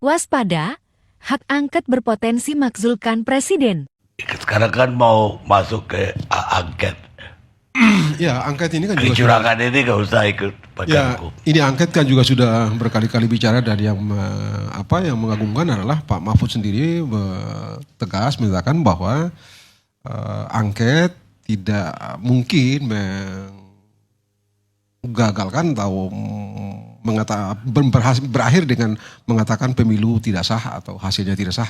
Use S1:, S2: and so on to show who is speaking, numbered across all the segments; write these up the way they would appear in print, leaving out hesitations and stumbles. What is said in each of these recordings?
S1: Waspada, hak angket berpotensi makzulkan presiden.
S2: Sekarang kan mau masuk ke angket.
S3: Ya, angket ini kan juga
S2: Kecurangan ini nggak usah ikut
S3: ya,
S2: hukum.
S3: ini angket kan juga sudah berkali-kali bicara, dan yang yang mengagumkan adalah Pak Mahfud sendiri tegas menyatakan bahwa angket tidak mungkin menggagalkan atau berakhir dengan mengatakan pemilu tidak sah atau hasilnya tidak sah.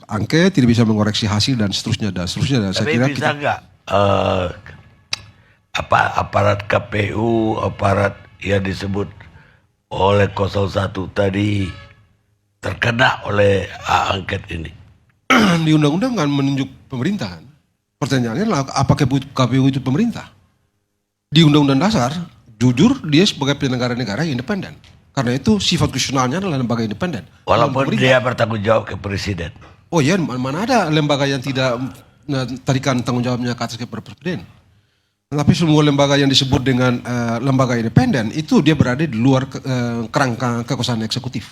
S3: Angket tidak bisa mengoreksi hasil dan seterusnya dan seterusnya. Dan
S2: Tapi
S3: saya kira
S2: bisa nggak aparat KPU, aparat yang disebut oleh 01 tadi terkena oleh angket ini?
S3: di undang-undang kan menunjuk pemerintahan. Pertanyaannya adalah apakah KPU itu pemerintah? Di undang-undang dasar, jujur dia sebagai penyelenggara negara yang independen. Karena itu sifat konstitusionalnya adalah lembaga independen.
S2: Walaupun dia bertanggung jawab ke presiden.
S3: Oh iya, mana ada lembaga yang tidak tarikan tanggung jawabnya ke atas kepada presiden. Tapi semua lembaga yang disebut dengan lembaga independen itu dia berada di luar kerangka kekuasaan eksekutif.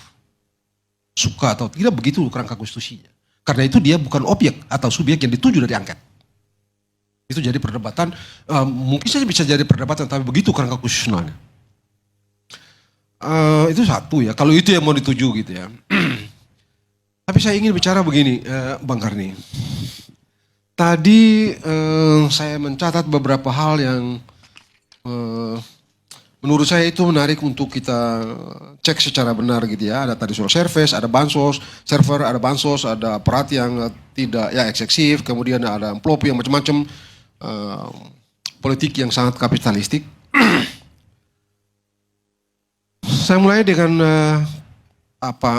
S3: Suka atau tidak begitu kerangka konstitusinya. Karena itu dia bukan objek atau subjek yang dituju dari angket. Itu jadi perdebatan, mungkin saja bisa jadi perdebatan, tapi begitu kerangka konstitusionalnya. Itu satu ya, kalau itu yang mau dituju gitu ya. Tapi saya ingin bicara begini, Bang Karni. Tadi saya mencatat beberapa hal yang menurut saya itu menarik untuk kita cek secara benar gitu ya. Ada tadi soal service, ada bansos, server, ada bansos, ada aparat yang tidak ya eksekutif, kemudian ada amplop yang macam-macam, politik yang sangat kapitalistik. Saya mulai dengan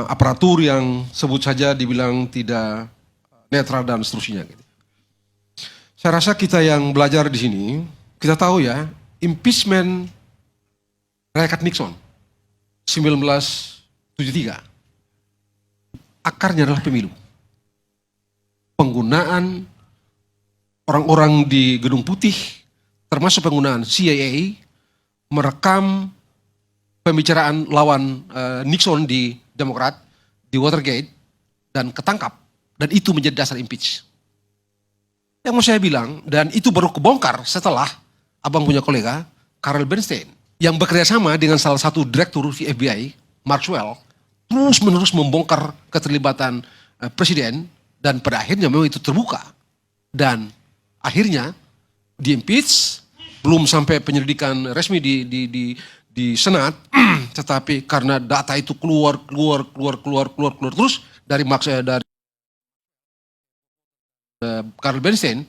S3: aparatur yang sebut saja dibilang tidak netral dan seterusnya gitu. Saya rasa kita yang belajar di sini, kita tahu ya, impeachment Richard Nixon 1973 akarnya adalah pemilu. Penggunaan orang-orang di Gedung Putih, termasuk penggunaan CIA, merekam pembicaraan lawan Nixon di Demokrat, di Watergate, dan ketangkap. Dan itu menjadi dasar impeach. Yang mau saya bilang, dan itu baru kebongkar setelah abang punya kolega, Carl Bernstein, yang bekerja sama dengan salah satu direktur di FBI, Maxwell, terus-menerus membongkar keterlibatan presiden, dan pada akhirnya memang itu terbuka. Dan akhirnya di-impeach, belum sampai penyelidikan resmi di Senat, tetapi karena data itu keluar terus dari Carl Bernstein,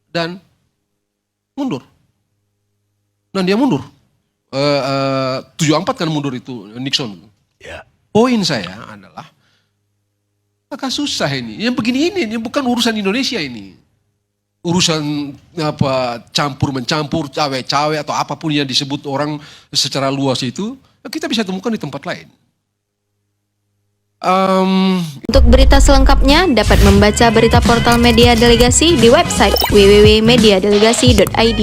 S3: dan mundur. Dan dia mundur. 74 kan mundur itu Nixon.
S2: Ya.
S3: Poin saya adalah agak susah ini. Yang begini ini bukan urusan Indonesia ini. Urusan campur-mencampur, cawe-cawe atau apapun yang disebut orang secara luas itu, kita bisa temukan di tempat lain.
S4: Untuk berita selengkapnya dapat membaca berita portal Media Delegasi di website www.mediadelegasi.id.